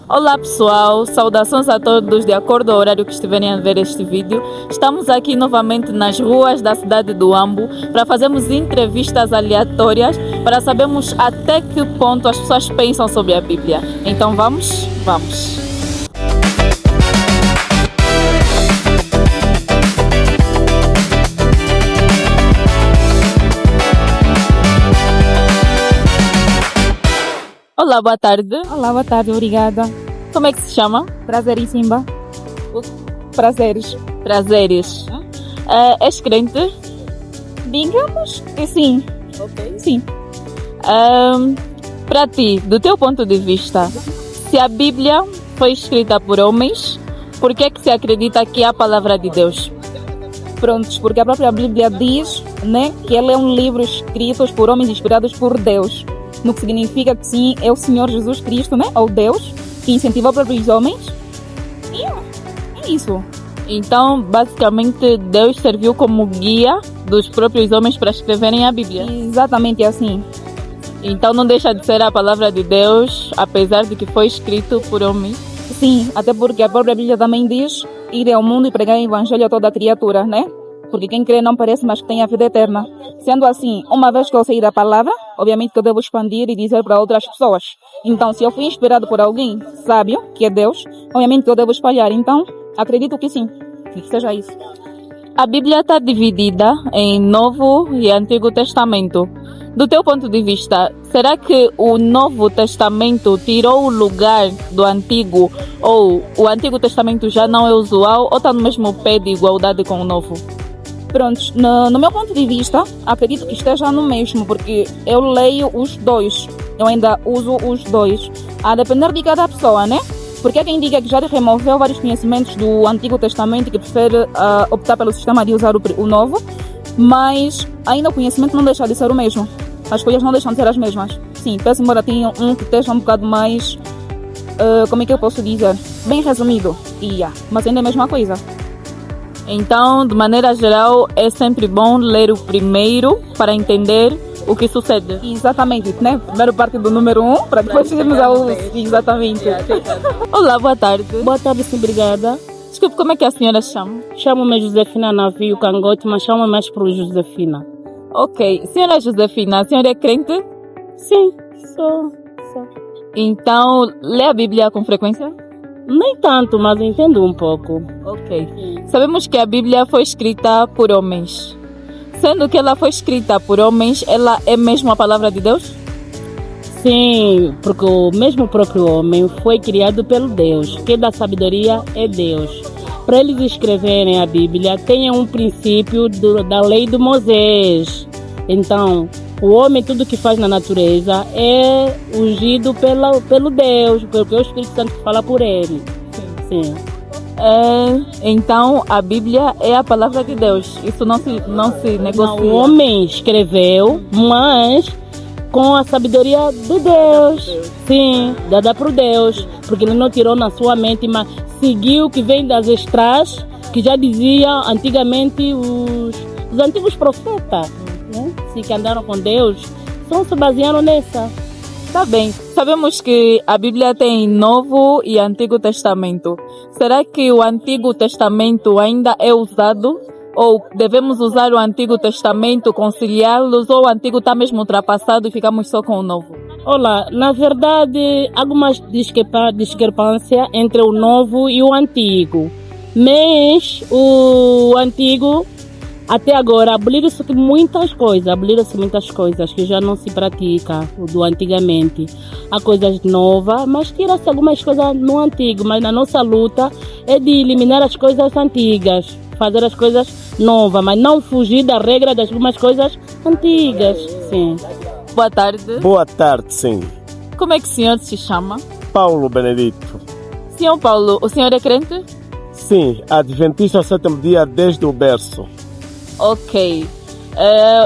Olá pessoal, saudações a todos de acordo ao horário que estiverem a ver este vídeo. Estamos aqui novamente nas ruas da cidade do Ambo para fazermos entrevistas aleatórias para sabermos até que ponto as pessoas pensam sobre a Bíblia. Então vamos? Olá, boa tarde. Olá, boa tarde, obrigada. Como é que se chama? Prazeríssima. Prazeres. Prazeres. És crente? Digamos que sim. Ok. Sim. Para ti, do teu ponto de vista, se a Bíblia foi escrita por homens, por que é que se acredita que é a palavra de Deus? Prontos, porque a própria Bíblia diz, né, que ela é um livro escrito por homens inspirados por Deus. No que significa que sim, é o Senhor Jesus Cristo, né, ou Deus, que incentivou para os homens. E é isso. Então, basicamente, Deus serviu como guia dos próprios homens para escreverem a Bíblia. Exatamente assim. Então não deixa de ser a palavra de Deus, apesar de que foi escrito por homens. Sim, até porque a própria Bíblia também diz ir ao mundo e pregar o evangelho a toda criatura, né? Porque quem crê não parece, mas que tem a vida eterna. Sendo assim, uma vez que eu saí da palavra, obviamente que eu devo expandir e dizer para outras pessoas. Então, se eu fui inspirado por alguém sábio, que é Deus, obviamente que eu devo espalhar. Então, acredito que sim, que seja isso. A Bíblia está dividida em Novo e Antigo Testamento. Do teu ponto de vista, será que o Novo Testamento tirou o lugar do Antigo, ou o Antigo Testamento já não é usual, ou está no mesmo pé de igualdade com o Novo? Prontos, no meu ponto de vista, acredito que esteja no mesmo, porque eu leio os dois, eu ainda uso os dois, a depender de cada pessoa, né? Porque há quem diga que já removeu vários conhecimentos do Antigo Testamento e que prefere optar pelo sistema de usar o Novo, mas ainda o conhecimento não deixa de ser o mesmo, as coisas não deixam de ser as mesmas. Sim, peço embora tenha um que esteja um bocado mais, como é que eu posso dizer, bem resumido, mas ainda é a mesma coisa. Então, de maneira geral, é sempre bom ler o primeiro para entender o que sucede. Exatamente, né? Primeiro parte do número 1, para depois irmos ao... Exatamente. Olá, boa tarde. Boa tarde, sim, obrigada. Desculpe, como é que a senhora se chama? Chamo-me Josefina Navio Cangote, mas chamo-me mais por Josefina. Ok. Senhora Josefina, a senhora é crente? Sim, sou. Então, lê a Bíblia com frequência? Nem tanto, mas entendo um pouco. Ok. Sabemos que a Bíblia foi escrita por homens. Sendo que ela foi escrita por homens, ela é mesmo a palavra de Deus? Sim, porque o mesmo próprio homem foi criado pelo Deus. Quem dá sabedoria é Deus. Para eles escreverem a Bíblia, tem um princípio da lei de Moisés. Então, o homem, tudo que faz na natureza é ungido pelo Deus, porque é o Espírito Santo que fala por ele. Sim. Então, a Bíblia é a palavra de Deus. Isso não se negocia. Não, o homem escreveu, mas com a sabedoria de Deus. Sim, dada por Deus. Porque ele não tirou na sua mente, mas seguiu o que vem das estrais, que já dizia antigamente os antigos profetas, né? Sim, que andaram com Deus, só se basearam nessa. Tá bem. Sabemos que a Bíblia tem Novo e Antigo Testamento. Será que o Antigo Testamento ainda é usado? Ou devemos usar o Antigo Testamento, conciliá-los, ou o Antigo está mesmo ultrapassado e ficamos só com o Novo? Olá, na verdade, há algumas discrepância entre o Novo e o Antigo. Mas o Antigo, até agora, aboliram-se muitas coisas que já não se pratica do antigamente. Há coisas novas, mas tira-se algumas coisas no Antigo. Mas na nossa luta é de eliminar as coisas antigas, fazer as coisas novas, mas não fugir da regra das algumas coisas antigas. Sim. Boa tarde. Boa tarde, sim. Como é que o senhor se chama? Paulo Benedito. Senhor Paulo, o senhor é crente? Sim, adventista ao sétimo dia desde o berço. Ok.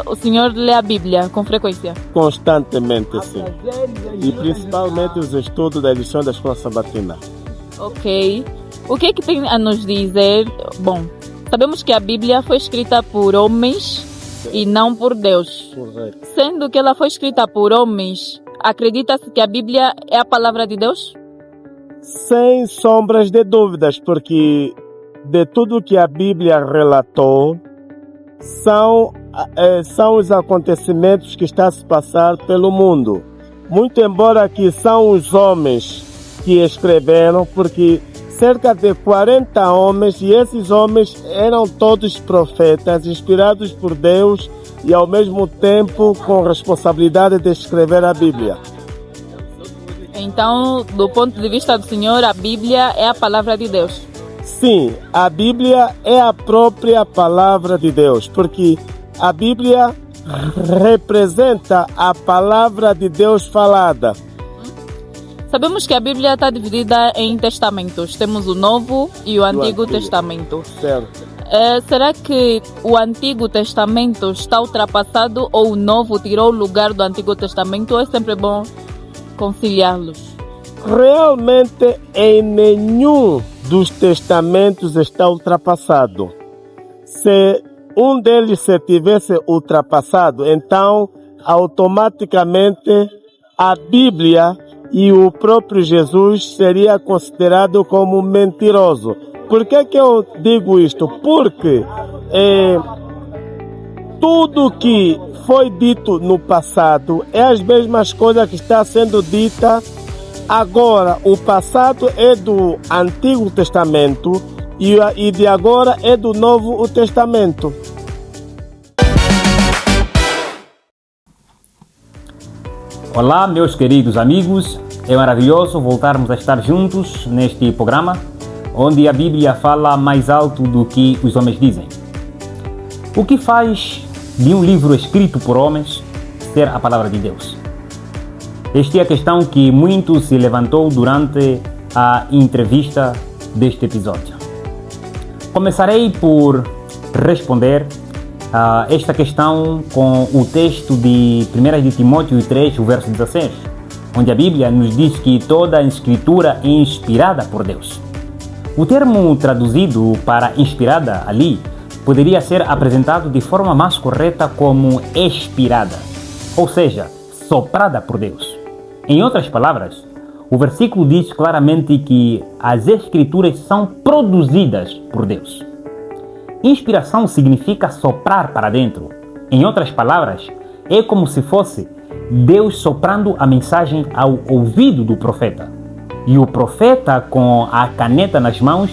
O senhor lê a Bíblia com frequência? Constantemente, sim. E principalmente os estudos da edição da Escola Sabatina. Ok. O que é que tem a nos dizer? Bom, sabemos que a Bíblia foi escrita por homens e não por Deus. Correto. Sendo que ela foi escrita por homens, acredita-se que a Bíblia é a palavra de Deus? Sem sombras de dúvidas, porque de tudo que a Bíblia relatou, são os acontecimentos que estão a se passar pelo mundo. Muito embora que são os homens que escreveram, porque cerca de 40 homens, e esses homens eram todos profetas, inspirados por Deus e ao mesmo tempo com responsabilidade de escrever a Bíblia. Então, do ponto de vista do Senhor, a Bíblia é a palavra de Deus. Sim, a Bíblia é a própria palavra de Deus, porque a Bíblia representa a palavra de Deus falada. Sabemos que a Bíblia está dividida em testamentos. Temos o Novo e o Antigo Testamento. Certo. Será que o Antigo Testamento está ultrapassado ou o Novo tirou o lugar do Antigo Testamento? Ou é sempre bom conciliá-los? Realmente em nenhum dos testamentos está ultrapassado. Se um deles se tivesse ultrapassado, então automaticamente a Bíblia e o próprio Jesus seria considerado como mentiroso. Por que eu digo isto? Porque tudo que foi dito no passado é as mesmas coisas que está sendo dita agora. O passado é do Antigo Testamento e de agora é do Novo Testamento. Olá, meus queridos amigos. É maravilhoso voltarmos a estar juntos neste programa, onde a Bíblia fala mais alto do que os homens dizem. O que faz de um livro escrito por homens ser a palavra de Deus? Esta é a questão que muito se levantou durante a entrevista deste episódio. Começarei por responder a esta questão com o texto de 1 de Timóteo 3, o verso 16, onde a Bíblia nos diz que toda a escritura é inspirada por Deus. O termo traduzido para inspirada ali poderia ser apresentado de forma mais correta como expirada, ou seja, soprada por Deus. Em outras palavras, o versículo diz claramente que as escrituras são produzidas por Deus. Inspiração significa soprar para dentro. Em outras palavras, é como se fosse Deus soprando a mensagem ao ouvido do profeta. E o profeta, com a caneta nas mãos,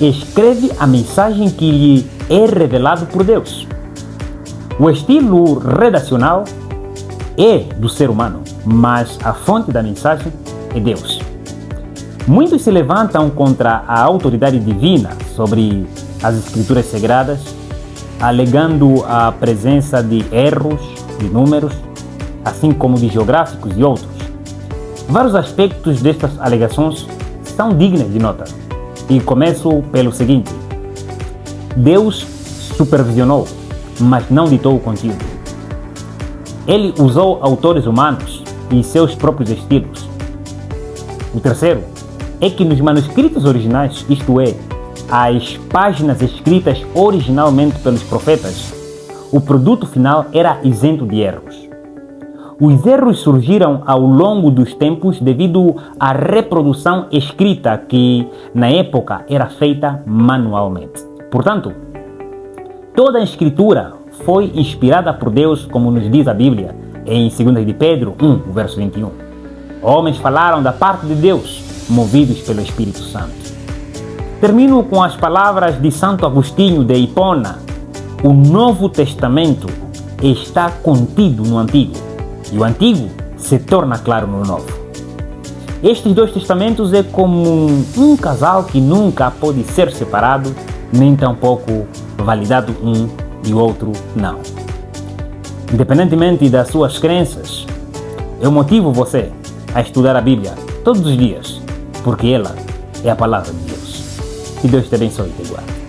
escreve a mensagem que lhe é revelado por Deus. O estilo redacional é do ser humano, mas a fonte da mensagem é Deus. Muitos se levantam contra a autoridade divina sobre as escrituras sagradas, alegando a presença de erros, de números, assim como de geográficos e outros. Vários aspectos destas alegações são dignas de nota. E começo pelo seguinte: Deus supervisionou, mas não ditou o conteúdo. Ele usou autores humanos e seus próprios estilos. O terceiro é que nos manuscritos originais, isto é, as páginas escritas originalmente pelos profetas, o produto final era isento de erros. Os erros surgiram ao longo dos tempos devido à reprodução escrita que, na época, era feita manualmente. Portanto, toda a escritura foi inspirada por Deus, como nos diz a Bíblia, em 2 de Pedro 1, verso 21. Homens falaram da parte de Deus, movidos pelo Espírito Santo. Termino com as palavras de Santo Agostinho de Hipona: o Novo Testamento está contido no Antigo, e o Antigo se torna claro no Novo. Estes dois testamentos é como um casal que nunca pode ser separado, nem tampouco validado um e o outro não. Independentemente das suas crenças, eu motivo você a estudar a Bíblia todos os dias, porque ela é a palavra de Deus. Que Deus te abençoe e te guarde.